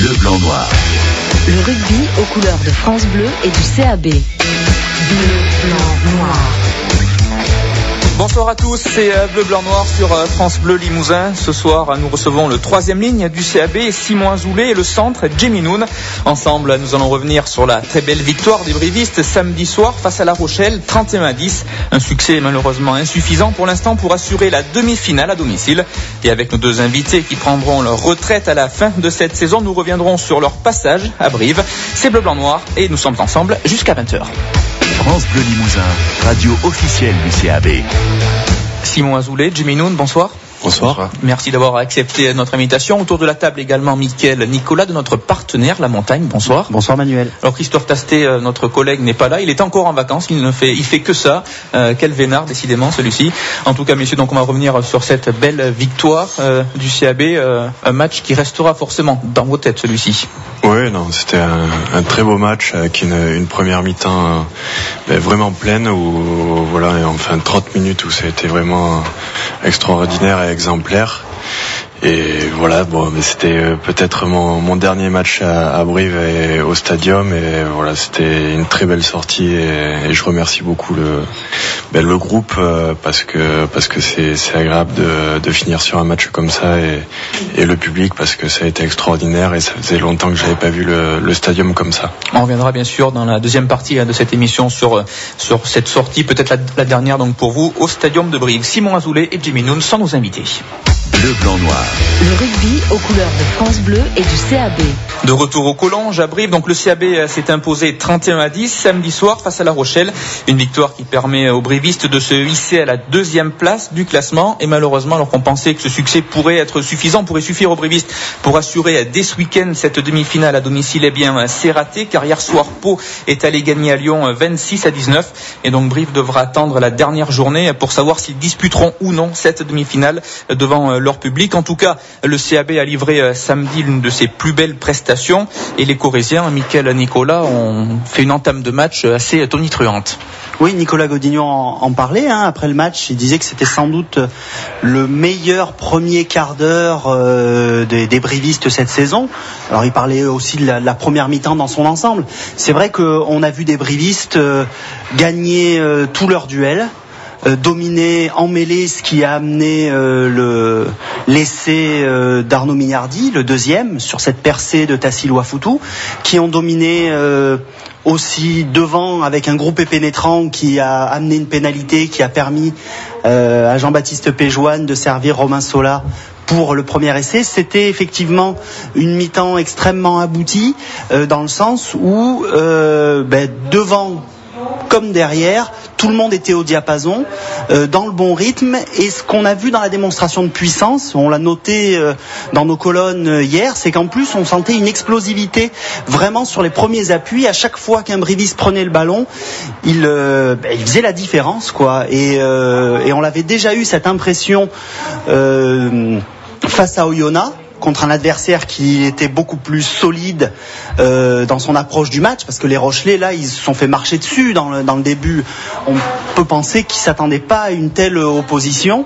Bleu, blanc, noir. Le rugby aux couleurs de France Bleu et du CAB. Bleu, blanc, noir. Bonsoir à tous, c'est Bleu, Blanc, Noir sur France Bleu Limousin. Ce soir, nous recevons le 3e ligne du CAB, Simon Azoulay, et le centre, Jamie Noon. Ensemble, nous allons revenir sur la très belle victoire des Brivistes samedi soir face à La Rochelle, 31-10. Un succès malheureusement insuffisant pour l'instant pour assurer la demi-finale à domicile. Et avec nos deux invités qui prendront leur retraite à la fin de cette saison, nous reviendrons sur leur passage à Brive. C'est Bleu, Blanc, Noir et nous sommes ensemble jusqu'à 20h. France Bleu Limousin, radio officielle du CAB. Simon Azoulay, Jamie Noon, bonsoir. Bonsoir. Merci d'avoir accepté notre invitation. Autour de la table également Mickaël Nicolas de notre partenaire La Montagne. Bonsoir. Bonsoir Manuel. Alors Christophe Tastet, notre collègue, n'est pas là. Il est encore en vacances. Il fait que ça. Quel vénard décidément celui-ci. En tout cas messieurs, donc on va revenir sur cette belle victoire du CAB. Un match qui restera forcément dans vos têtes celui-ci. Oui, non, c'était un très beau match avec une première mi-temps vraiment pleine où voilà, enfin 30 minutes où ça a été vraiment extraordinaire et exemplaire. Et voilà, bon, mais c'était peut-être mon dernier match à Brive et au Stadium, et voilà, c'était une très belle sortie, et je remercie beaucoup le groupe parce que c'est agréable de finir sur un match comme ça, et le public parce que ça a été extraordinaire, et ça faisait longtemps que j'avais pas vu le Stadium comme ça. On reviendra bien sûr dans la deuxième partie de cette émission sur cette sortie, peut-être la dernière donc pour vous au Stadium de Brive. Simon Azoulay et Jamie Noon sont nos invités. Bleu, blanc, noir. Le rugby aux couleurs de France Bleu et du CAB. De retour au Collonges à Brive, donc le CAB s'est imposé 31-10 samedi soir face à La Rochelle. Une victoire qui permet aux Brivistes de se hisser à la 2e place du classement. Et malheureusement, alors qu'on pensait que ce succès pourrait être suffisant, pourrait suffire aux Brivistes pour assurer dès ce week-end cette demi-finale à domicile, eh bien c'est raté, car hier soir Pau est allé gagner à Lyon 26-19. Et donc Brive devra attendre la dernière journée pour savoir s'ils disputeront ou non cette demi-finale devant leur public. En tout cas, le CAB a livré samedi l'une de ses plus belles prestations, et les Corésiens, Mickaël Nicolas, ont fait une entame de match assez tonitruante. Oui, Nicolas Godignon en parlait après le match. Il disait que c'était sans doute le meilleur premier quart d'heure des Brivistes cette saison. Alors il parlait aussi de la première mi-temps dans son ensemble. C'est vrai qu'on a vu des Brivistes gagner tous leurs duels, dominer en mêlée, ce qui a amené l'essai d'Arnaud Mignardi, le deuxième, sur cette percée de Tassilo Afoutou, qui ont dominé aussi devant avec un groupe pénétrant qui a amené une pénalité qui a permis à Jean-Baptiste Péjoine de servir Romain Sola pour le premier essai. C'était effectivement une mi-temps extrêmement aboutie dans le sens où devant comme derrière, tout le monde était au diapason, dans le bon rythme, et ce qu'on a vu dans la démonstration de puissance, on l'a noté dans nos colonnes hier, c'est qu'en plus on sentait une explosivité vraiment sur les premiers appuis. À chaque fois qu'un Briviste prenait le ballon, il faisait la différence, quoi. Et on l'avait déjà eu cette impression face à Oyonnax, contre un adversaire qui était beaucoup plus solide dans son approche du match, parce que les Rochelais là ils se sont fait marcher dessus dans le début. On peut penser qu'ils s'attendaient pas à une telle opposition.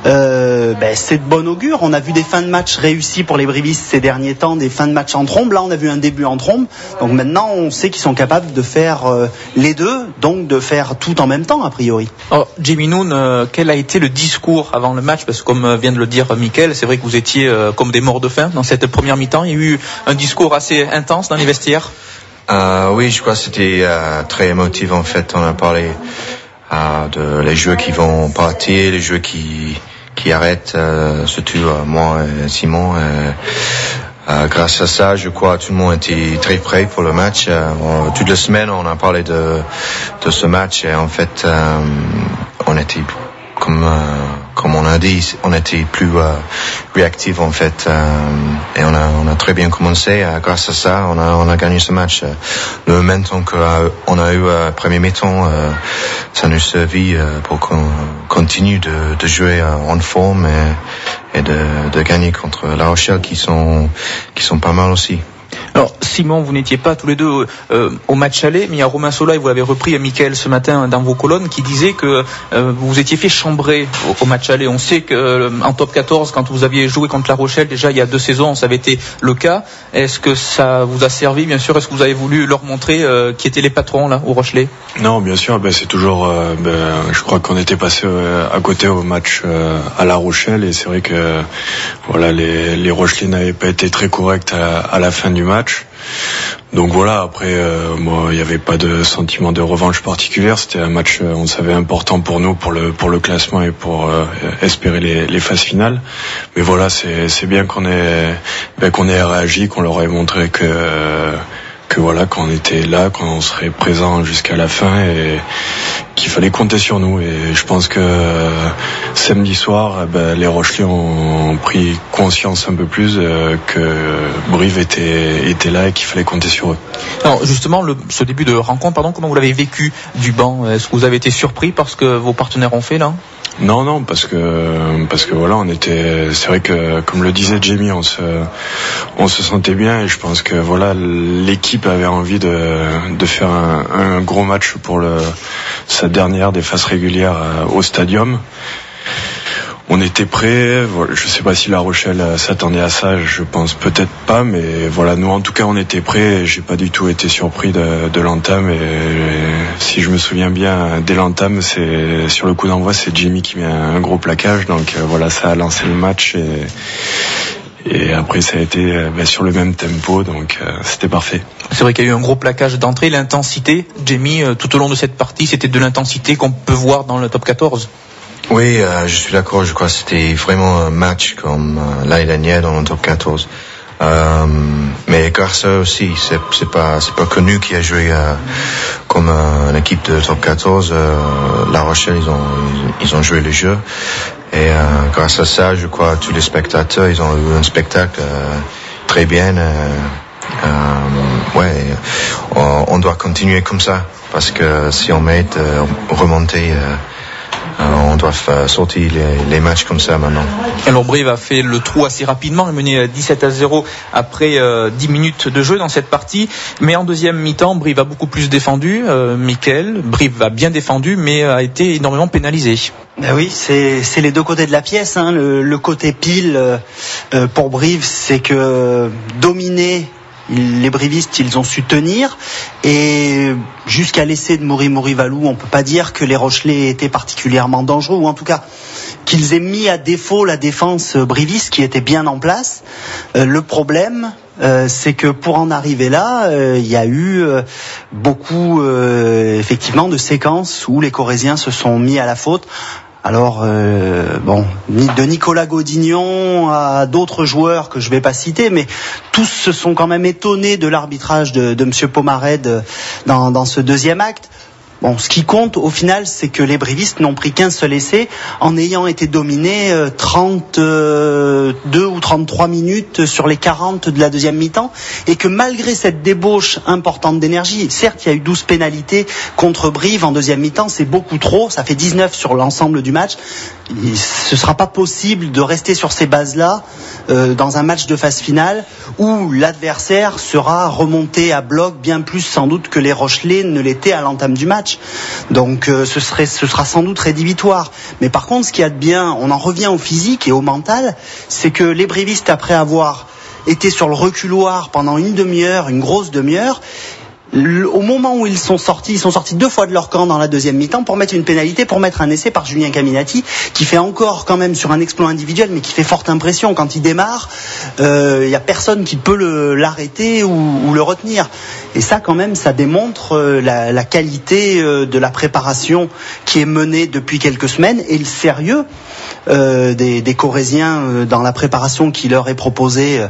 C'est de bon augure. On a vu des fins de match réussies pour les Brivistes ces derniers temps, des fins de match en trombe. Là on a vu un début en trombe, donc maintenant on sait qu'ils sont capables de faire les deux, donc de faire tout en même temps a priori. Alors Jamie Noon, quel a été le discours avant le match, parce que comme vient de le dire Mickaël, c'est vrai que vous étiez comme des morts de faim dans cette première mi-temps. Il y a eu un discours assez intense dans les vestiaires. Oui, je crois que c'était très émotif en fait. On a parlé de les joueurs qui vont partir, les joueurs qui arrêtent, surtout moi et Simon. Grâce à ça, je crois que tout le monde était très prêt pour le match. Toute la semaine, on a parlé de ce match, et en fait, on était comme on a dit, on était plus réactif en fait, et on a très bien commencé. Grâce à ça, on a gagné ce match. Le momentum qu'on a eu premier mi-temps, ça nous servit pour qu'on continue de jouer en forme et de gagner contre La Rochelle qui sont pas mal aussi. Alors, Simon, vous n'étiez pas tous les deux au match aller, mais il y a Romain Sola, et vous l'avez repris à Mickaël ce matin dans vos colonnes, qui disait que vous vous étiez fait chambrer au match aller. On sait qu'en top 14, quand vous aviez joué contre La Rochelle, déjà il y a 2 saisons, ça avait été le cas. Est-ce que ça vous a servi, bien sûr? Est-ce que vous avez voulu leur montrer qui étaient les patrons là au Rochelais? Non, bien sûr, c'est toujours. Je crois qu'on était passé à côté au match à La Rochelle, et c'est vrai que voilà, les Rochelais n'avaient pas été très corrects à la fin du match. Donc voilà, après moi il n'y avait pas de sentiment de revanche particulière, c'était un match on savait important pour nous, pour le classement et pour espérer les phases finales. Mais voilà, c'est bien qu'on ait réagi, qu'on leur ait montré que voilà, qu'on était là, qu'on serait présent jusqu'à la fin et qu'il fallait compter sur nous. Et je pense que samedi soir, les Rochelais ont pris conscience un peu plus que Brive était là et qu'il fallait compter sur eux. Alors justement, ce début de rencontre, comment vous l'avez vécu du banc? Est-ce que vous avez été surpris par ce que vos partenaires ont fait là? Non, parce que voilà, c'est vrai que comme le disait Jamie, on se sentait bien, et je pense que voilà, l'équipe avait envie de faire un gros match pour sa dernière des phases régulières au stadium. On était prêts. Voilà, je sais pas si La Rochelle s'attendait à ça, je pense peut-être pas, mais voilà, nous en tout cas on était prêts. J'ai pas du tout été surpris de l'entame, et si je me souviens bien, dès l'entame, c'est sur le coup d'envoi, c'est Jimmy qui met un gros plaquage, donc voilà, ça a lancé le match, et après ça a été sur le même tempo, donc c'était parfait. C'est vrai qu'il y a eu un gros plaquage d'entrée. L'intensité, Jamie, tout au long de cette partie, c'était de l'intensité qu'on peut voir dans le top 14. Oui, je suis d'accord. Je crois que c'était vraiment un match comme l'année dernière dans le top 14. Mais Garça aussi, c'est pas connu qui a joué comme une équipe de top 14. La Rochelle, ils ont joué le jeu. Et grâce à ça, je crois tous les spectateurs, ils ont eu un spectacle très bien. On doit continuer comme ça, parce que si on mérite remonter, on doit sortir les matchs comme ça maintenant. Alors Brive a fait le trou assez rapidement, il menait 17-0 après 10 minutes de jeu dans cette partie, mais en deuxième mi-temps, Brive a beaucoup plus défendu. Mickaël, Brive a bien défendu, mais a été énormément pénalisé. Ben oui, c'est les deux côtés de la pièce, hein. Le côté pile pour Brive, c'est que dominer, les brivistes, ils ont su tenir, et jusqu'à l'essai de Mouri Valou, on peut pas dire que les Rochelais étaient particulièrement dangereux, ou en tout cas qu'ils aient mis à défaut la défense briviste qui était bien en place. Le problème, c'est que pour en arriver là, il y a eu beaucoup effectivement de séquences où les Corésiens se sont mis à la faute. Alors, de Nicolas Godignon à d'autres joueurs que je vais pas citer, mais tous se sont quand même étonnés de l'arbitrage de Monsieur Pomarède dans ce deuxième acte. Bon, ce qui compte au final, c'est que les brivistes n'ont pris qu'un seul essai en ayant été dominés 32 ou 33 minutes sur les 40 de la deuxième mi-temps, et que malgré cette débauche importante d'énergie, certes il y a eu 12 pénalités contre Brive en deuxième mi-temps, c'est beaucoup trop, ça fait 19 sur l'ensemble du match. Ce sera pas possible de rester sur ces bases-là dans un match de phase finale où l'adversaire sera remonté à bloc bien plus sans doute que les Rochelais ne l'étaient à l'entame du match. Donc ce sera sans doute rédhibitoire. Mais par contre, ce qu'il y a de bien, on en revient au physique et au mental, c'est que les brivistes, après avoir été sur le reculoir pendant une demi-heure, une grosse demi-heure, au moment où ils sont sortis 2 fois de leur camp dans la deuxième mi-temps pour mettre une pénalité, pour mettre un essai par Julien Caminati, qui fait encore quand même sur un exploit individuel, mais qui fait forte impression. Quand il démarre, y a personne qui peut l'arrêter ou le retenir. Et ça, quand même, ça démontre la qualité de la préparation qui est menée depuis quelques semaines, et le sérieux des Corésiens dans la préparation qui leur est proposée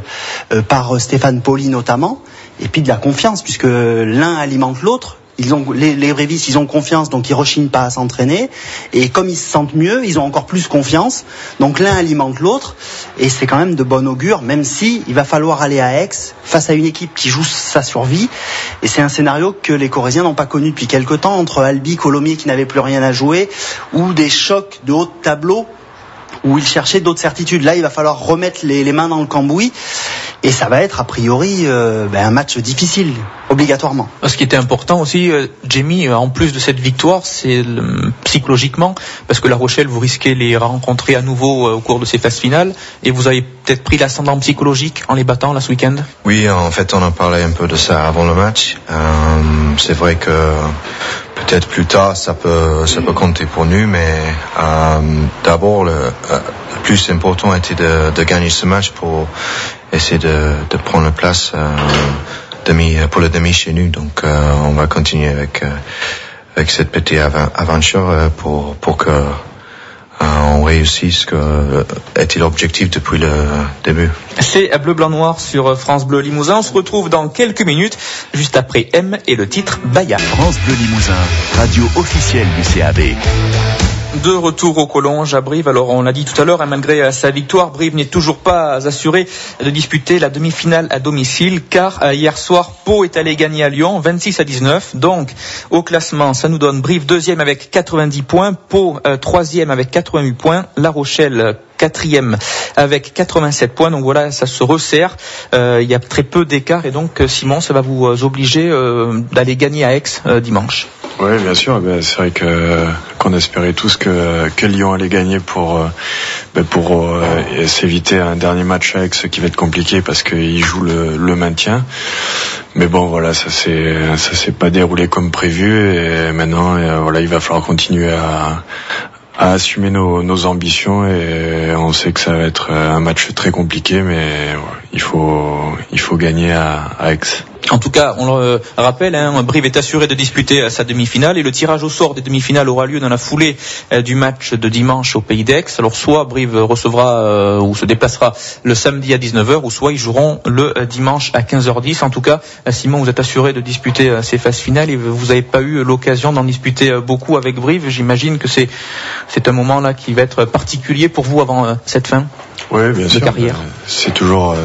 par Stéphane Poli notamment. Et puis de la confiance, puisque l'un alimente l'autre. Les brivistes, ils ont confiance, donc ils rechignent pas à s'entraîner. Et comme ils se sentent mieux, ils ont encore plus confiance. Donc l'un alimente l'autre. Et c'est quand même de bon augure, même si il va falloir aller à Aix face à une équipe qui joue sa survie. Et c'est un scénario que les Corésiens n'ont pas connu depuis quelque temps, entre Albi, Colomiers qui n'avaient plus rien à jouer, ou des chocs de haut de tableau où il cherchait d'autres certitudes. Là, il va falloir remettre les mains dans le cambouis. Et ça va être, a priori, un match difficile, obligatoirement. Ce qui était important aussi, Jamie, en plus de cette victoire, c'est psychologiquement, parce que La Rochelle, vous risquez les rencontrer à nouveau au cours de ces phases finales, et vous avez peut-être pris l'ascendant psychologique en les battant là ce week-end. Oui, en fait, on a parlé un peu de ça avant le match. C'est vrai que peut-être plus tard, ça peut compter pour nous, mais d'abord, le plus important était de gagner ce match pour essayer de prendre la place pour le demi chez nous. Donc on va continuer avec cette petite aventure pour que on réussisse ce que était l'objectif depuis le début. C'est Bleu Blanc Noir sur France Bleu Limousin. On se retrouve dans quelques minutes, juste après M et le titre Baya. France Bleu Limousin, radio officielle du CAB. De retour au Collonges à Brive. Alors on l'a dit tout à l'heure, malgré sa victoire, Brive n'est toujours pas assuré de disputer la demi-finale à domicile, car hier soir Pau est allé gagner à Lyon 26-19. Donc au classement, ça nous donne Brive 2e avec 90 points, Pau 3e avec 88 points, La Rochelle 4e avec 87 points. Donc voilà, ça se resserre. Il y a très peu d'écart, et donc Simon, ça va vous obliger d'aller gagner à Aix dimanche. Oui, bien sûr. C'est vrai qu'on espérait tous que Lyon allait gagner pour s'éviter un dernier match à Aix qui va être compliqué parce qu'il joue le maintien. Mais bon, voilà, ça s'est pas déroulé comme prévu, et maintenant, il va falloir continuer à assumer nos ambitions, et on sait que ça va être un match très compliqué, mais il faut gagner à Aix. En tout cas, on le rappelle, Brive est assuré de disputer sa demi-finale, et le tirage au sort des demi-finales aura lieu dans la foulée du match de dimanche au Pays d'Aix. Alors soit Brive recevra ou se déplacera le samedi à 19h, ou soit ils joueront le dimanche à 15h10. En tout cas, Simon, vous êtes assuré de disputer ces phases finales, et vous n'avez pas eu l'occasion d'en disputer beaucoup avec Brive. J'imagine que c'est un moment là qui va être particulier pour vous avant cette fin. Oui, bien sûr. Carrière. C'est toujours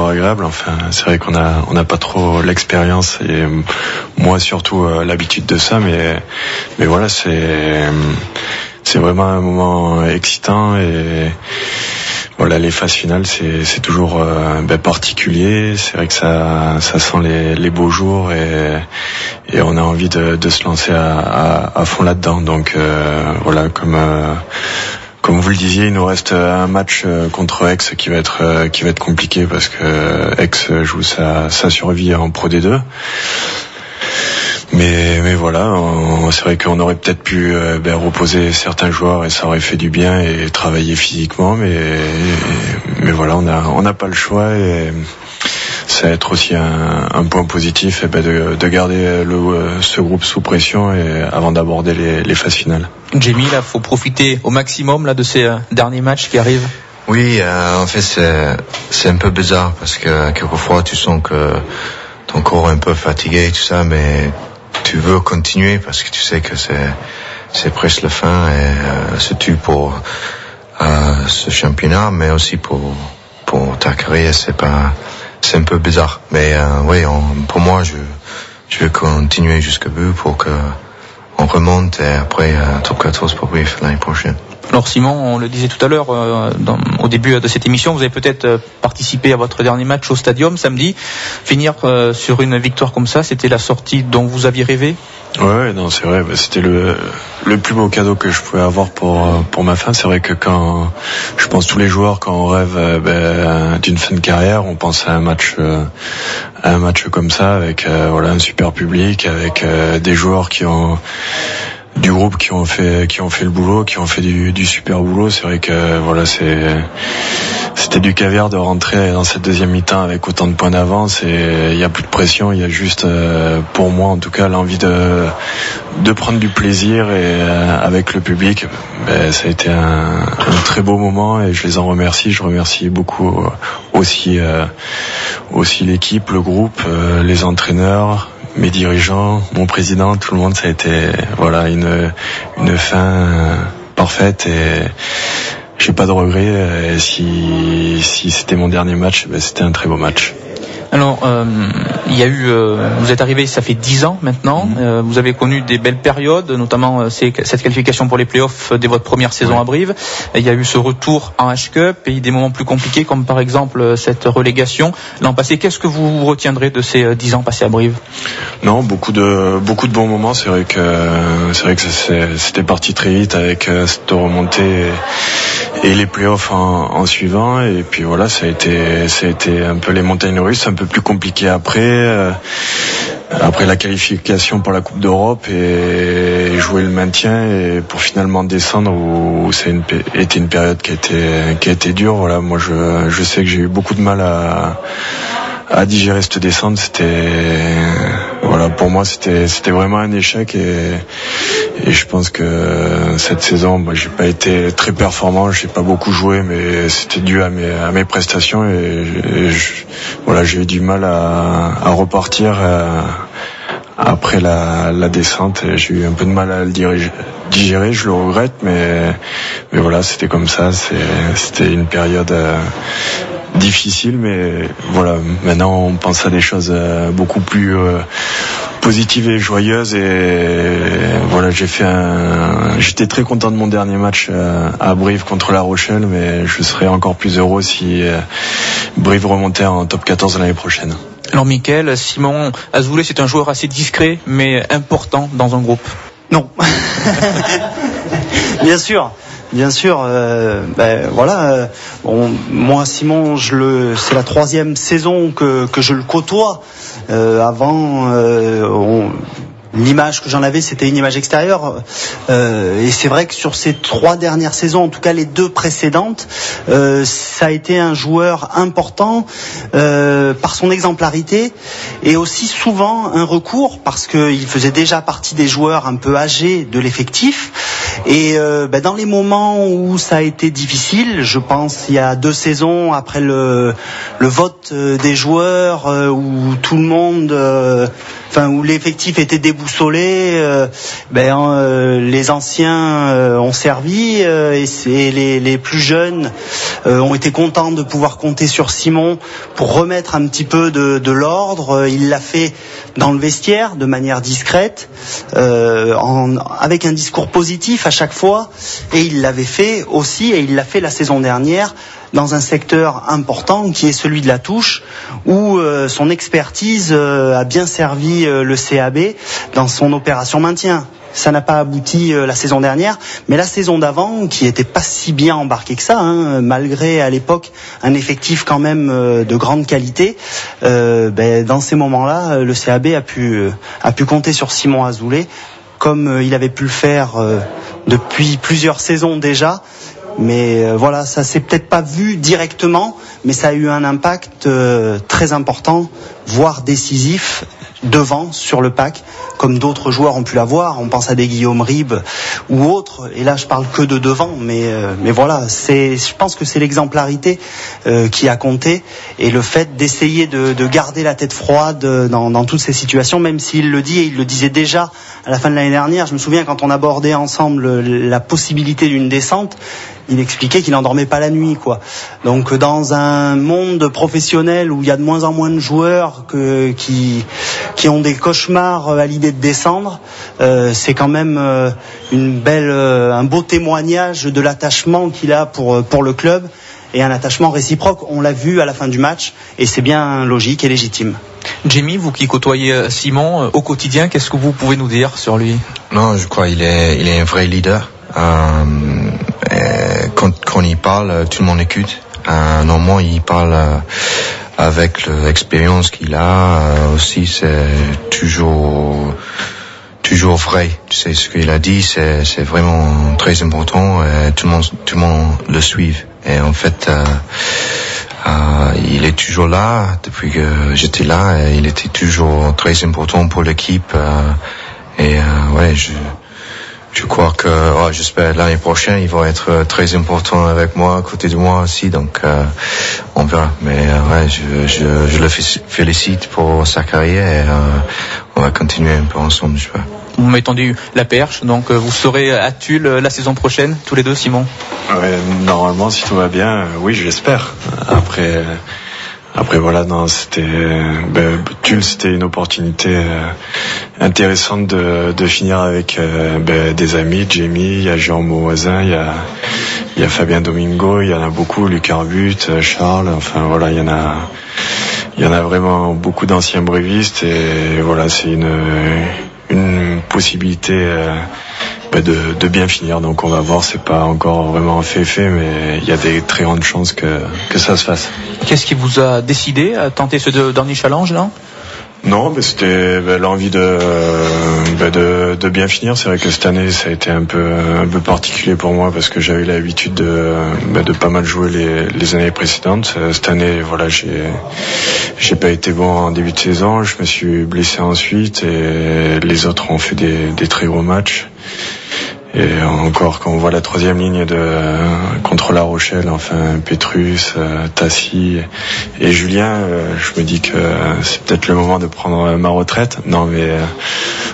agréable. Enfin, c'est vrai qu'on n'a pas trop l'expérience, et moi surtout l'habitude de ça, mais voilà, c'est vraiment un moment excitant, et voilà, les phases finales, c'est toujours particulier. C'est vrai que ça sent les beaux jours, et on a envie de se lancer à fond là-dedans. Donc voilà, comme vous le disiez, il nous reste un match contre Aix qui va être compliqué, parce que Aix joue sa survie en Pro D2. Mais voilà, c'est vrai qu'on aurait peut-être pu reposer certains joueurs, et ça aurait fait du bien, et travailler physiquement, mais voilà, on n'a pas le choix, et ça va être aussi un point positif, de garder ce groupe sous pression, et avant d'aborder les phases finales. Jamie, là, faut profiter au maximum là de ces derniers matchs qui arrivent. Oui, en fait, c'est un peu bizarre, parce que quelquefois tu sens que ton corps est un peu fatigué et tout ça, mais tu veux continuer parce que tu sais que c'est presque la fin, et surtout pour ce championnat, mais aussi pour ta carrière. C'est un peu bizarre, mais pour moi, je vais continuer jusqu'au bout pour que on remonte, et après top 14 pour Brive l'année prochaine. Alors Simon, on le disait tout à l'heure au début de cette émission, vous avez peut-être participé à votre dernier match au Stadium samedi. Finir sur une victoire comme ça, c'était la sortie dont vous aviez rêvé? Ouais, non, c'est vrai. C'était le plus beau cadeau que je pouvais avoir pour ma fin. C'est vrai que quand je pense tous les joueurs, quand on rêve d'une fin de carrière, on pense à un match comme ça, avec un super public, avec des joueurs du groupe qui ont fait le boulot, qui ont fait du super boulot. C'est vrai que voilà, c'était du caviar de rentrer dans cette deuxième mi-temps avec autant de points d'avance, et il y a plus de pression, il y a juste pour moi en tout cas l'envie de prendre du plaisir, et avec le public, ça a été un très beau moment, et je les en remercie. Je remercie beaucoup aussi l'équipe, le groupe, les entraîneurs, mes dirigeants, mon président, tout le monde. Ça a été une fin parfaite, et j'ai pas de regrets. Et si c'était mon dernier match, c'était un très beau match. Alors, il y a eu, vous êtes arrivé, ça fait 10 ans maintenant. Vous avez connu des belles périodes, notamment cette qualification pour les playoffs dès votre première saison à Brive. Il y a eu ce retour en H-Cup et des moments plus compliqués, comme par exemple cette relégation l'an passé. Qu'est-ce que vous retiendrez de ces 10 ans passés à Brive? Non, beaucoup de bons moments. C'est vrai que c'était parti très vite avec cette remontée et les playoffs en suivant. Et puis voilà, ça a été un peu les montagnes russes, un peu plus compliqué après la qualification pour la Coupe d'Europe et jouer le maintien et pour finalement descendre où ça a été une période qui a été dure. Voilà, moi je sais que j'ai eu beaucoup de mal à digérer cette descente. Pour moi c'était vraiment un échec et je pense que cette saison j'ai pas été très performant, j'ai pas beaucoup joué, mais c'était dû à mes prestations et j'ai eu du mal à repartir après la descente. J'ai eu un peu de mal à le digérer, je le regrette, mais voilà, c'était comme ça, c'était une période difficile, mais voilà, maintenant on pense à des choses beaucoup plus positives et joyeuses et voilà, j'étais très content de mon dernier match à Brive contre La Rochelle, mais je serais encore plus heureux si Brive remontait en top 14 l'année prochaine. Alors Mickaël, Simon Azoulay, c'est un joueur assez discret mais important dans un groupe. Non. Bien sûr, moi Simon, c'est la 3e saison que je le côtoie. L'image que j'en avais, c'était une image extérieure. Et c'est vrai que sur ces 3 dernières saisons, en tout cas les 2 précédentes, ça a été un joueur important par son exemplarité et aussi souvent un recours parce qu'il faisait déjà partie des joueurs un peu âgés de l'effectif. Et dans les moments où ça a été difficile, je pense il y a 2 saisons après le vote des joueurs où tout le monde, où l'effectif était déboussolé, les anciens ont servi et les plus jeunes ont été contents de pouvoir compter sur Simon pour remettre un petit peu de l'ordre. Il l'a fait dans le vestiaire de manière discrète, avec un discours positif à chaque fois, et il l'avait fait aussi, et il l'a fait la saison dernière dans un secteur important qui est celui de la touche, où son expertise a bien servi le CAB dans son opération maintien. Ça n'a pas abouti la saison dernière, mais la saison d'avant, qui était pas si bien embarquée que ça, malgré à l'époque un effectif quand même de grande qualité, dans ces moments-là, le CAB a pu compter sur Simon Azoulay, comme il avait pu le faire depuis plusieurs saisons déjà. Mais voilà, ça s'est peut-être pas vu directement, mais ça a eu un impact très important, voire décisif, devant, sur le pack, comme d'autres joueurs ont pu l'avoir. On pense à des Guillaume Ribes ou autres, et là je parle que de devant, mais voilà, je pense que c'est l'exemplarité qui a compté, et le fait d'essayer de garder la tête froide dans toutes ces situations, même s'il le dit, et il le disait déjà à la fin de l'année dernière. Je me souviens quand on abordait ensemble la possibilité d'une descente, il expliquait qu'il n'endormait pas la nuit, quoi. Donc dans un monde professionnel où il y a de moins en moins de joueurs qui ont des cauchemars à l'idée de descendre, c'est quand même un beau témoignage de l'attachement qu'il a pour le club, et un attachement réciproque. On l'a vu à la fin du match, et c'est bien logique et légitime. Jamie, vous qui côtoyez Simon au quotidien, qu'est-ce que vous pouvez nous dire sur lui? Non, je crois qu'il est un vrai leader. Quand il parle, tout le monde écoute. Normalement, il parle avec l'expérience qu'il a. Aussi, c'est toujours vrai. Tu sais, ce qu'il a dit, c'est vraiment très important. Et tout le monde le suit. Et en fait, il est toujours là depuis que j'étais là. Et il était toujours très important pour l'équipe. Je crois que, j'espère l'année prochaine, il va être très important avec moi, à côté de moi aussi, donc on verra. Mais je le félicite pour sa carrière, et on va continuer un peu ensemble, je crois. Vous m'avez tendu la perche, donc vous serez à Tulle la saison prochaine, tous les deux, Simon? Normalement, si tout va bien, oui, j'espère. Après voilà, non, Tulle, c'était une opportunité intéressante de finir avec des amis. Jamie, il y a Jérôme Voisin, il y a Fabien Domingo, il y en a beaucoup, Luc Arbut, Charles, enfin voilà, il y en a vraiment beaucoup d'anciens brévistes et voilà, c'est une possibilité de bien finir. Donc on va voir, c'est pas encore vraiment fait, mais il y a des très grandes chances que ça se fasse. Qu'est-ce qui vous a décidé à tenter ce dernier challenge là ? Non, mais c'était l'envie de bien finir. C'est vrai que cette année, ça a été un peu particulier pour moi parce que j'avais l'habitude de pas mal jouer les années précédentes. Cette année, voilà, j'ai pas été bon en début de saison. Je me suis blessé ensuite et les autres ont fait des très gros matchs. Et encore, quand on voit la troisième ligne contre La Rochelle, enfin Petrus, Tassi et Julien, je me dis que c'est peut-être le moment de prendre ma retraite. Non, mais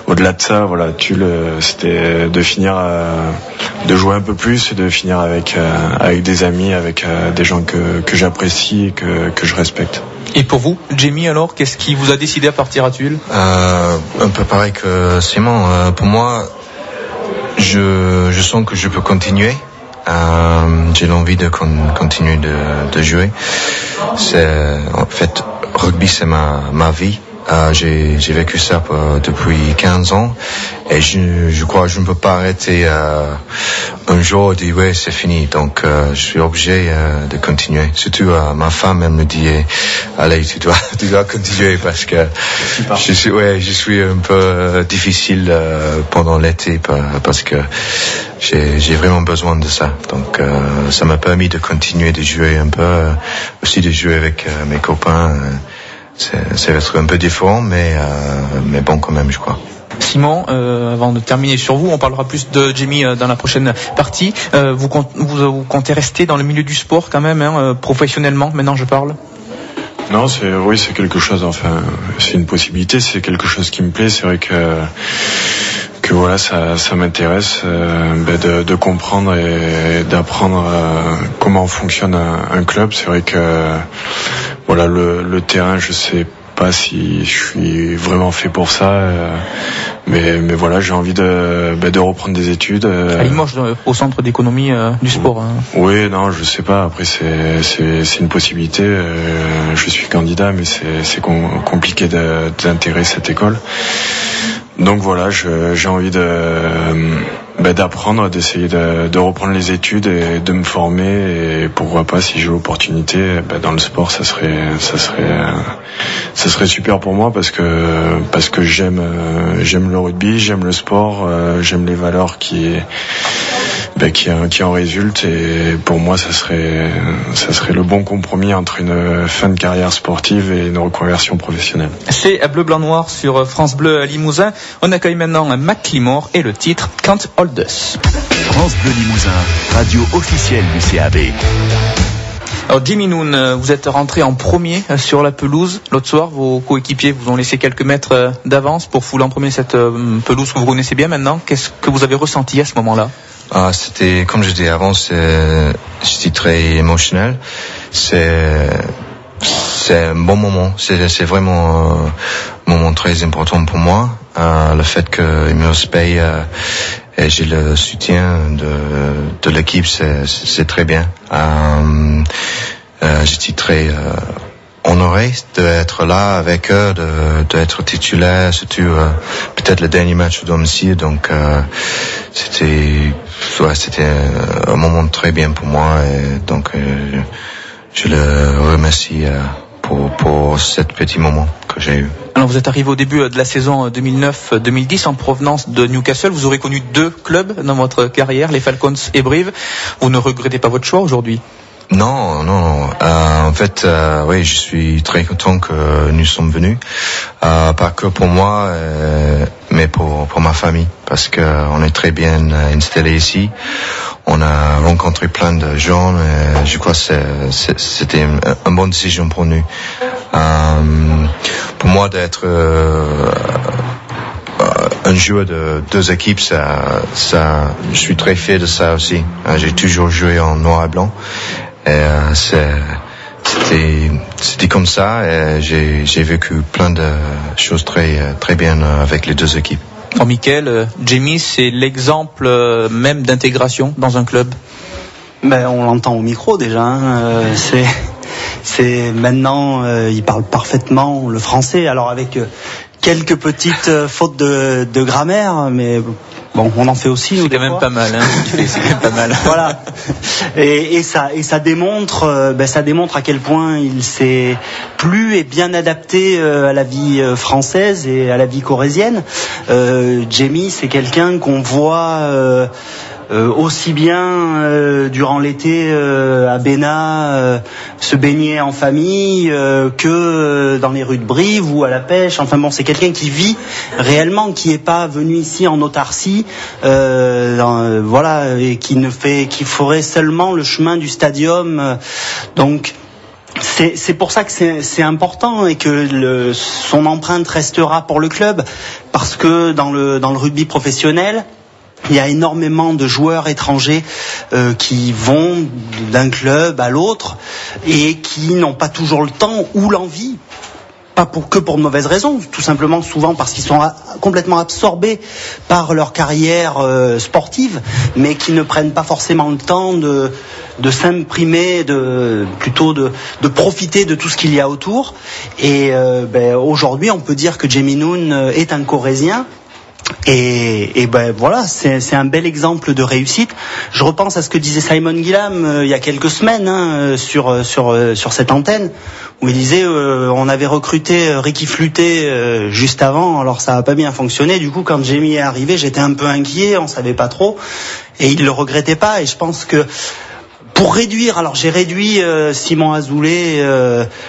au-delà de ça, voilà, Tulle, c'était de finir, de jouer un peu plus, et de finir avec des amis, avec des gens que j'apprécie et que je respecte. Et pour vous, Jamie, alors, qu'est-ce qui vous a décidé à partir à Tulle ? Un peu pareil que Simon. Pour moi, je sens que je peux continuer. J'ai l'envie de continuer de jouer. En fait, rugby, c'est ma vie. J'ai vécu ça depuis 15 ans et je crois que je ne peux pas arrêter un jour et dire ouais, c'est fini. Donc je suis obligé de continuer. Surtout ma femme, elle me dit allez, tu dois continuer parce que je suis un peu difficile pendant l'été parce que j'ai vraiment besoin de ça. Donc ça m'a permis de continuer de jouer un peu, aussi de jouer avec mes copains. Ça va être un peu différent, mais bon quand même, je crois. Simon, avant de terminer sur vous, on parlera plus de Jamie dans la prochaine partie. Vous comptez rester dans le milieu du sport quand même, professionnellement, maintenant je parle ? Non, c'est quelque chose, enfin, c'est une possibilité, c'est quelque chose qui me plaît. C'est vrai que voilà, ça m'intéresse de comprendre et d'apprendre comment fonctionne un club. C'est vrai que voilà, le terrain, je sais pas si je suis vraiment fait pour ça, mais voilà, j'ai envie de reprendre des études. À Limoges, au centre d'économie du sport. Hein. Oui, non, je sais pas. Après, c'est une possibilité. Je suis candidat, mais c'est compliqué d'intégrer cette école. Donc voilà, j'ai envie d'apprendre, d'essayer de reprendre les études et de me former, et pourquoi pas, si j'ai l'opportunité, dans le sport, ça serait super pour moi parce que j'aime le rugby, j'aime le sport, j'aime les valeurs qui en résultent, et pour moi ça serait le bon compromis entre une fin de carrière sportive et une reconversion professionnelle. C'est Bleu Blanc Noir sur France Bleu Limousin. On accueille maintenant Macklemore et le titre Can't Hold Us. France Bleu Limousin, radio officielle du CAB. Alors Jimmy Noon, vous êtes rentré en premier sur la pelouse. L'autre soir, vos coéquipiers vous ont laissé quelques mètres d'avance pour fouler en premier cette pelouse que vous connaissez bien maintenant. Qu'est-ce que vous avez ressenti à ce moment-là ? C'était, comme je disais avant, c'était très émotionnel. C'est un bon moment. C'est vraiment un moment très important pour moi. Le fait qu'il me paye et j'ai le soutien de l'équipe, c'est très bien. J'étais très honoré d'être là avec eux, d'être titulaire, surtout peut-être le dernier match au domicile. Donc c'était un moment très bien pour moi, et donc je le remercie pour ce petit moment que j'ai eu. Alors vous êtes arrivé au début de la saison 2009-2010 en provenance de Newcastle. Vous aurez connu 2 clubs dans votre carrière, les Falcons et Brive. Vous ne regrettez pas votre choix aujourd'hui ? Non. En fait, oui, je suis très content que nous sommes venus. Pas que pour moi, mais pour ma famille, parce que on est très bien installé ici. On a rencontré plein de gens, et je crois que c'était une bonne décision pour nous. Pour moi, d'être un joueur de 2 équipes, ça, je suis très fier de ça aussi. J'ai toujours joué en noir et blanc, et c'est c'était comme ça. Et j'ai vécu plein de choses très bien avec les deux équipes. Alors Mickaël, Jamie, c'est l'exemple même d'intégration dans un club. Ben, on l'entend au micro déjà. C'est maintenant, il parle parfaitement le français. Alors avec quelques petites fautes de grammaire, mais bon, on en fait aussi. C'est quand même pas mal, hein. C'est quand même pas mal. Voilà. Et ça démontre à quel point il s'est plu et bien adapté à la vie française et à la vie corrézienne. Jamie, c'est quelqu'un qu'on voit aussi bien durant l'été à Béna se baigner en famille que dans les rues de Brive ou à la pêche. Enfin bon, c'est quelqu'un qui vit réellement, qui est pas venu ici en autarcie, voilà, et qui ferait seulement le chemin du stadium. Donc c'est pour ça que c'est important et que son empreinte restera pour le club, parce que dans le rugby professionnel, il y a énormément de joueurs étrangers qui vont d'un club à l'autre et qui n'ont pas toujours le temps ou l'envie, pas que pour de mauvaises raisons, tout simplement souvent parce qu'ils sont complètement absorbés par leur carrière sportive, mais qui ne prennent pas forcément le temps de s'imprimer, plutôt de profiter de tout ce qu'il y a autour. Et aujourd'hui, on peut dire que Jamie Noone est un Corrézien. Et ben voilà, c'est un bel exemple de réussite. Je repense à ce que disait Simon Gillam il y a quelques semaines sur cette antenne, où il disait on avait recruté Ricky Fluté juste avant, alors ça n'a pas bien fonctionné. Du coup, quand Jamie est arrivé, j'étais un peu inquiet, on savait pas trop, et il le regrettait pas. Et je pense que pour réduire, alors j'ai réduit Simon Azoulay,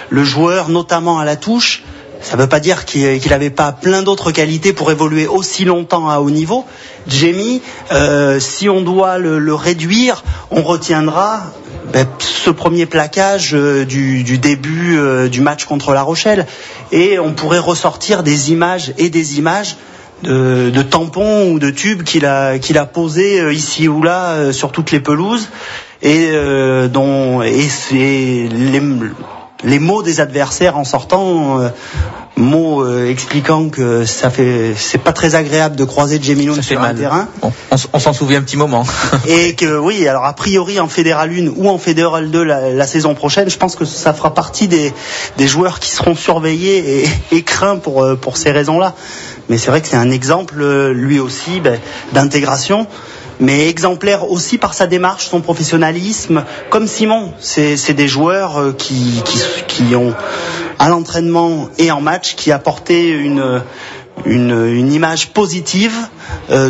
le joueur, notamment à la touche. Ça ne veut pas dire qu'il n'avait pas plein d'autres qualités pour évoluer aussi longtemps à haut niveau. Jamie, si on doit le réduire, on retiendra ce premier plaquage du début du match contre La Rochelle. Et on pourrait ressortir des images de tampons ou de tubes qu'il a posés ici ou là sur toutes les pelouses, et c'est les mots des adversaires en sortant, mots expliquant que c'est pas très agréable de croiser Jamie Noone sur un terrain. On s'en souvient un petit moment. Et que oui, alors a priori en Fédéral 1 ou en Fédéral 2 la saison prochaine, je pense que ça fera partie des joueurs qui seront surveillés et craints pour ces raisons-là. Mais c'est vrai que c'est un exemple, lui aussi, d'intégration, mais exemplaire aussi par sa démarche, son professionnalisme, comme Simon. C'est des joueurs qui ont, à l'entraînement et en match, qui apportaient une image positive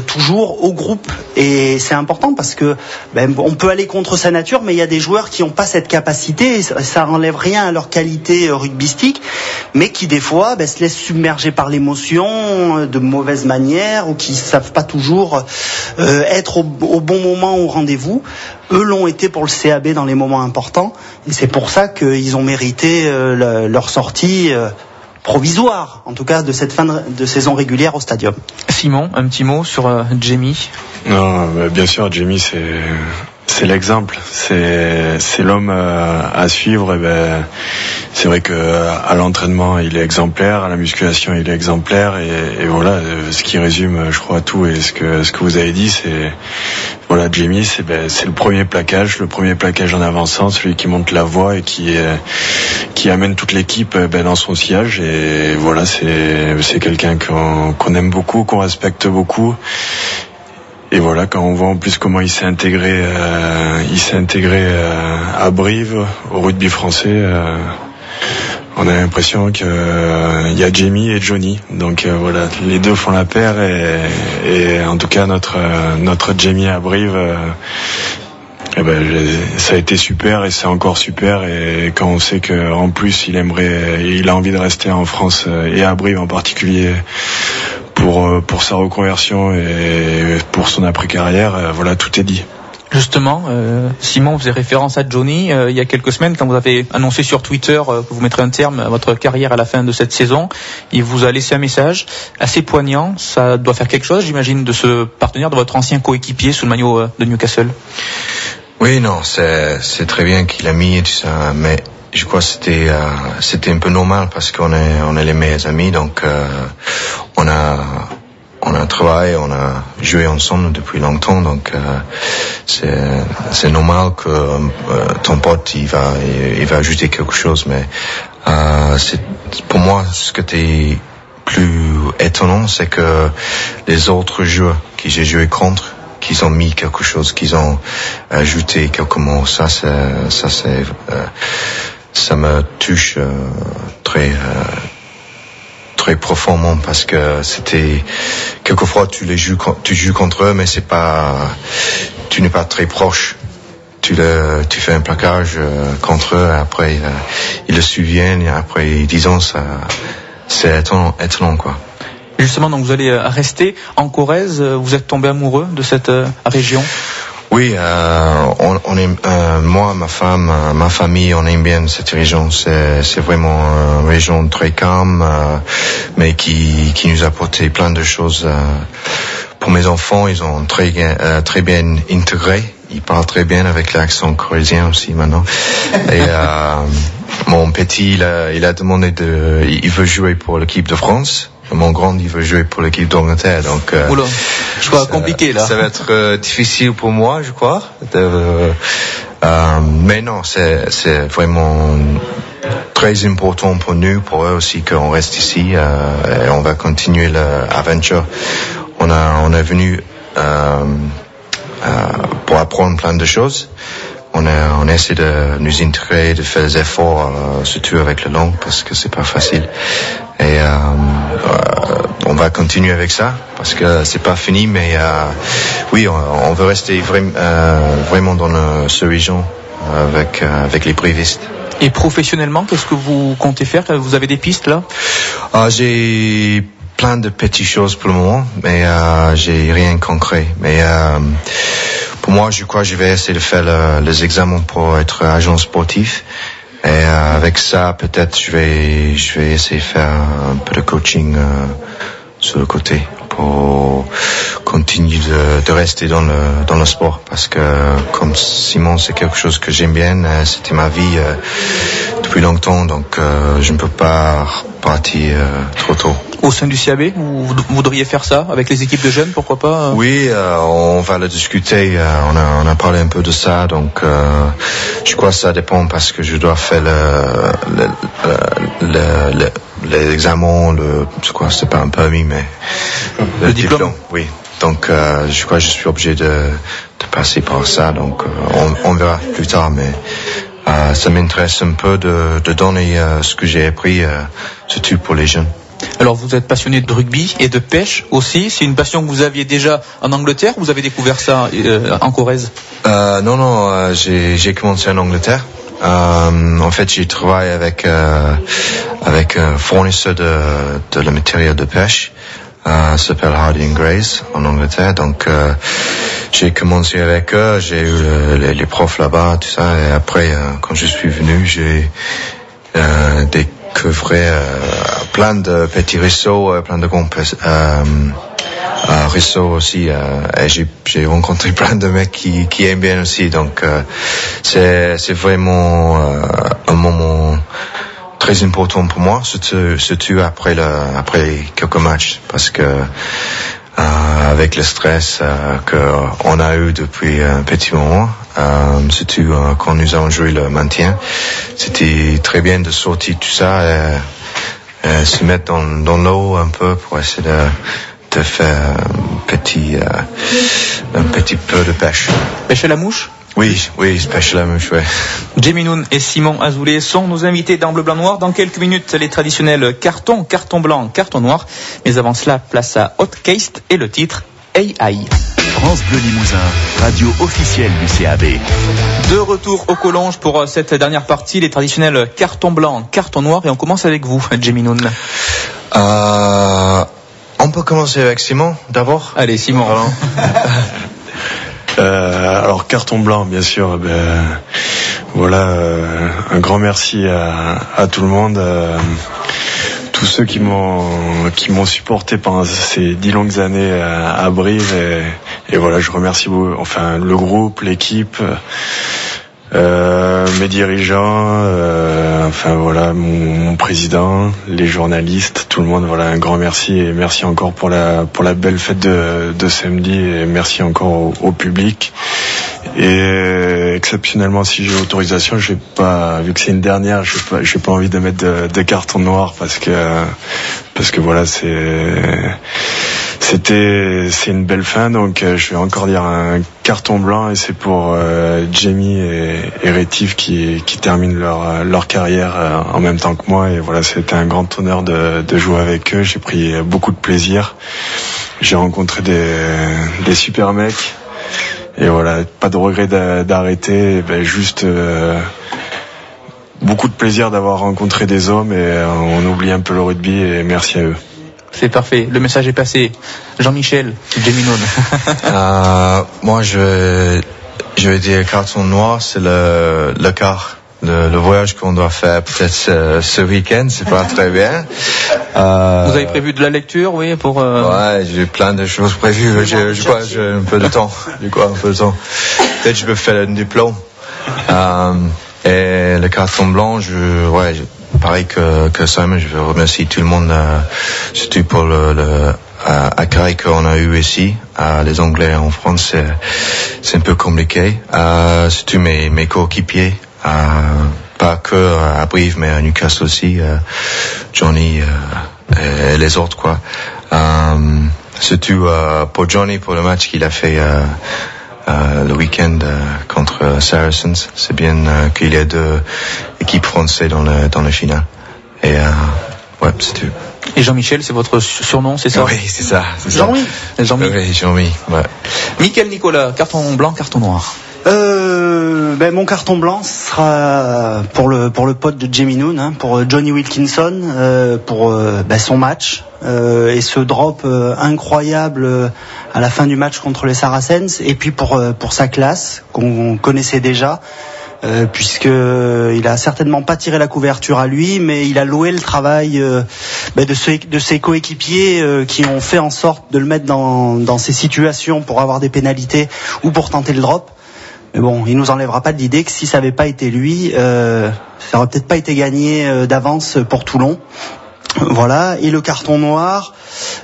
toujours au groupe, et c'est important parce que on peut aller contre sa nature, mais il y a des joueurs qui n'ont pas cette capacité, et ça enlève rien à leur qualité rugbystique, mais qui des fois se laissent submerger par l'émotion de mauvaise manière, ou qui savent pas toujours être au bon moment au rendez-vous. Eux l'ont été pour le CAB dans les moments importants, et c'est pour ça qu'ils ont mérité leur sortie provisoire, en tout cas de cette fin de saison régulière au Stadium. Simon, un petit mot sur Jamie. Non, bien sûr, Jamie, c'est l'exemple, c'est l'homme à suivre. Et c'est vrai que à l'entraînement il est exemplaire, à la musculation il est exemplaire, et voilà, ce qui résume, je crois, tout, et ce que vous avez dit, c'est voilà, Jamie, c'est le premier plaquage en avançant, celui qui monte la voie et qui amène toute l'équipe dans son sillage. Et voilà, c'est quelqu'un qu'on aime beaucoup, qu'on respecte beaucoup. Et voilà, quand on voit en plus comment il s'est intégré à Brive, au rugby français, on a l'impression qu'il y a Jamie et Johnny. Donc voilà, les deux font la paire, et en tout cas notre Jamie à Brive, ça a été super, et c'est encore super. Et quand on sait qu'en plus il a envie de rester en France, et à Brive en particulier, pour sa reconversion et pour son après-carrière, voilà, tout est dit. Justement, Simon, vous faisait référence à Johnny il y a quelques semaines, quand vous avez annoncé sur Twitter que vous mettrez un terme à votre carrière à la fin de cette saison. Il vous a laissé un message assez poignant. Ça doit faire quelque chose, j'imagine, de se partenaire de votre ancien coéquipier sous le maillot de Newcastle. Oui, non, c'est très bien qu'il a mis tout ça, mais je crois que c'était un peu normal parce qu'on est les meilleurs amis, donc on a travaillé, on a joué ensemble depuis longtemps, donc c'est normal que ton pote il va ajouter quelque chose, mais c'est pour moi ce que t'es plus étonnant, c'est que les autres joueurs qui j'ai joué contre, qu'ils ont mis quelque chose, qu'ils ont ajouté quelques mots, ça me touche très profondément, parce que c'était quelquefois tu joues contre eux, mais tu n'es pas très proche. Tu fais un plaquage contre eux, après ils le souviennent, et après 10 ans, c'est étonnant quoi. Justement, donc vous allez rester en Corrèze. Vous êtes tombé amoureux de cette région? Oui, on aime, moi, ma femme, ma famille, on aime bien cette région. C'est vraiment une région très calme, mais qui nous a apporté plein de choses. Pour mes enfants, ils ont très bien intégré. Ils parlent très bien avec l'accent corrézien aussi maintenant. Et mon petit, il a demandé il veut jouer pour l'équipe de France. Mon grand, il veut jouer pour l'équipe d'Angleterre, donc. Oula, je crois compliqué là. Ça va être difficile pour moi, je crois. Mais non, c'est vraiment très important pour nous, pour eux aussi, qu'on reste ici et on va continuer l'aventure. On est venu pour apprendre plein de choses. On essaie de nous intégrer, de faire des efforts, surtout avec la langue, parce que c'est pas facile. Et on va continuer avec ça, parce que c'est pas fini, mais oui, on veut rester vraiment dans ce région avec les brévistes. Et professionnellement, qu'est-ce que vous comptez faire? Vous avez des pistes là? J'ai plein de petites choses pour le moment, mais j'ai rien de concret. Mais pour moi, je crois que je vais essayer de faire les examens pour être agent sportif. Et avec ça, peut-être je vais essayer de faire un peu de coaching sur le côté pour continuer de rester dans le sport, parce que comme Simon, c'est quelque chose que j'aime bien. C'était ma vie depuis longtemps, donc je ne peux pas partir trop tôt. Au sein du CAB, vous voudriez faire ça avec les équipes de jeunes, pourquoi pas? Oui, on va le discuter. On a parlé un peu de ça, donc je crois que ça dépend, parce que je dois faire l'examen, c'est pas un permis, mais le diplôme. Oui. Donc je crois que je suis obligé de passer par ça. Donc on verra plus tard, mais ça m'intéresse un peu de donner ce que j'ai appris, surtout pour les jeunes. Alors vous êtes passionné de rugby et de pêche aussi. C'est une passion que vous aviez déjà en Angleterre, ou vous avez découvert ça en Corrèze? Non, j'ai commencé en Angleterre. En fait, j'ai travaillé avec un fournisseur de la matériel de pêche. Ça s'appelle Hardy & Grace en Angleterre. Donc j'ai commencé avec eux, j'ai eu les profs là-bas, tout ça. Et après, quand je suis venu, j'ai découvert plein de petits ruisseaux, plein de grands ruisseaux aussi. Et j'ai rencontré plein de mecs qui aiment bien aussi. Donc c'est vraiment un moment très important pour moi, surtout après quelques matchs, parce que avec le stress qu'on a eu depuis un petit moment, surtout quand nous avons joué le maintien, c'était très bien de sortir tout ça et se mettre dans l'eau un peu pour essayer de faire un petit peu de pêche. Pêche à la mouche? Oui, pêche à la mouche, ouais. Jamie Noon et Simon Azoulay sont nos invités dans Bleu Blanc Noir. Dans quelques minutes, les traditionnels carton blanc, carton noir. Mais avant cela, place à Hot Case et le titre AI. France Bleu Limousin, radio officielle du CAB. De retour au Collonges pour cette dernière partie, les traditionnels carton blanc, carton noir. Et on commence avec vous, Jamie Noon. On peut commencer avec Simon d'abord. Allez, Simon. Alors carton blanc, bien sûr. Voilà, un grand merci à tout le monde, tous ceux qui m'ont supporté pendant ces 10 longues années à Brive, et voilà, je remercie le groupe, l'équipe, mes dirigeants, enfin voilà, mon président, les journalistes, tout le monde, voilà, un grand merci et merci encore pour la belle fête de samedi et merci encore au public. Et exceptionnellement, si j'ai autorisation, je vais pas, vu que c'est une dernière, j'ai pas envie de mettre de carton noir parce que voilà, c'est une belle fin, donc je vais encore dire un carton blanc et c'est pour Jamie et Rétif qui terminent leur carrière en même temps que moi et voilà, c'était un grand honneur de jouer avec eux. J'ai pris beaucoup de plaisir, j'ai rencontré des super mecs. Et voilà, pas de regret d'arrêter, juste beaucoup de plaisir d'avoir rencontré des hommes et on oublie un peu le rugby et merci à eux. C'est parfait, le message est passé. Jean-Michel, Jamie Nunn. Moi je vais dire carton noir, c'est le quart. Le voyage qu'on doit faire peut-être ce week-end, c'est pas très bien. Vous avez prévu de la lecture, oui, pour. Ouais, j'ai plein de choses prévues. J'ai un peu de temps. Peut-être je peux faire un diplôme. Et le carton blanc, pareil que Simon, je veux remercier tout le monde, surtout pour l'accueil qu'on a eu ici. Les Anglais en France, c'est un peu compliqué. Surtout mes coéquipiers. Pas que à Brive mais à Newcastle aussi, Johnny et les autres quoi. Surtout pour Johnny pour le match qu'il a fait le week-end contre Saracens. C'est bien qu'il y ait deux équipes françaises dans le final. Et ouais, c'est tout. Et Jean-Michel, c'est votre surnom, c'est ça? Oui, c'est ça. Jean-Mi. Oui, Jean-Mi. Ouais. Michael Nicolas, carton blanc, carton noir. Mon carton blanc sera pour le pote de Jamie Nunn, pour Johnny Wilkinson, pour son match et ce drop incroyable à la fin du match contre les Saracens, et puis pour sa classe qu'on connaissait déjà. Puisque il a certainement pas tiré la couverture à lui, mais il a loué le travail de ses coéquipiers qui ont fait en sorte de le mettre dans ces situations pour avoir des pénalités ou pour tenter le drop. Mais bon, il nous enlèvera pas de l'idée que si ça avait pas été lui, ça aurait peut-être pas été gagné d'avance pour Toulon. Voilà. Et le carton noir,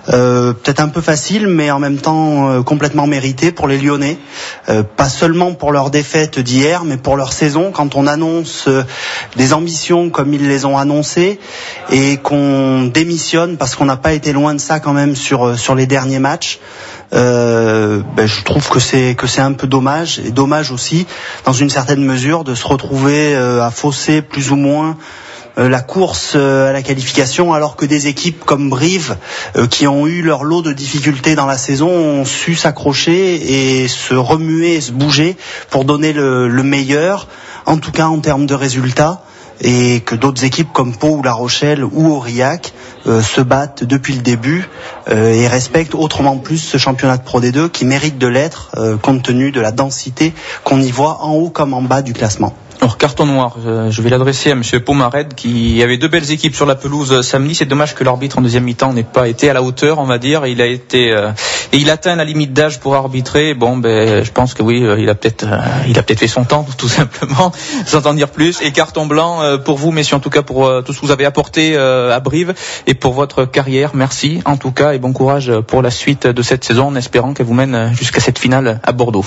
peut-être un peu facile, mais en même temps complètement mérité pour les Lyonnais. Pas seulement pour leur défaite d'hier, mais pour leur saison. Quand on annonce des ambitions comme ils les ont annoncées et qu'on démissionne parce qu'on n'a pas été loin de ça quand même sur les derniers matchs. Je trouve que c'est un peu dommage, et dommage aussi dans une certaine mesure de se retrouver à fausser plus ou moins la course à la qualification, alors que des équipes comme Brive qui ont eu leur lot de difficultés dans la saison ont su s'accrocher et se remuer, se bouger pour donner le meilleur, en tout cas en termes de résultats. Et que d'autres équipes comme Pau ou La Rochelle ou Aurillac se battent depuis le début et respectent autrement plus ce championnat de Pro D2 qui mérite de l'être compte tenu de la densité qu'on y voit en haut comme en bas du classement. Alors, carton noir, je vais l'adresser à monsieur Pomared qui avait deux belles équipes sur la pelouse samedi. C'est dommage que l'arbitre en deuxième mi-temps n'ait pas été à la hauteur, on va dire. Il a été et il atteint la limite d'âge pour arbitrer. Bon, je pense que oui, il a peut-être fait son temps, tout simplement, sans en dire plus. Et carton blanc pour vous, messieurs, en tout cas pour tout ce que vous avez apporté à Brive et pour votre carrière. Merci en tout cas et bon courage pour la suite de cette saison, en espérant qu'elle vous mène jusqu'à cette finale à Bordeaux.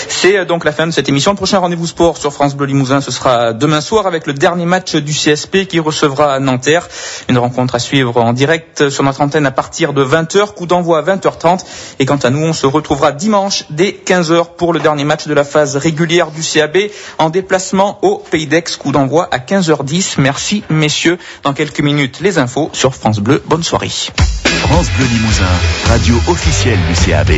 C'est donc la fin de cette émission. Le prochain rendez-vous sport sur France Bleu Limousin, ce sera demain soir avec le dernier match du CSP qui recevra Nanterre. Une rencontre à suivre en direct sur notre antenne à partir de 20h, coup d'envoi à 20h30. Et quant à nous, on se retrouvera dimanche dès 15h pour le dernier match de la phase régulière du CAB en déplacement au Pays d'Aix, coup d'envoi à 15h10. Merci messieurs. Dans quelques minutes, les infos sur France Bleu. Bonne soirée. France Bleu Limousin, radio officielle du CAB.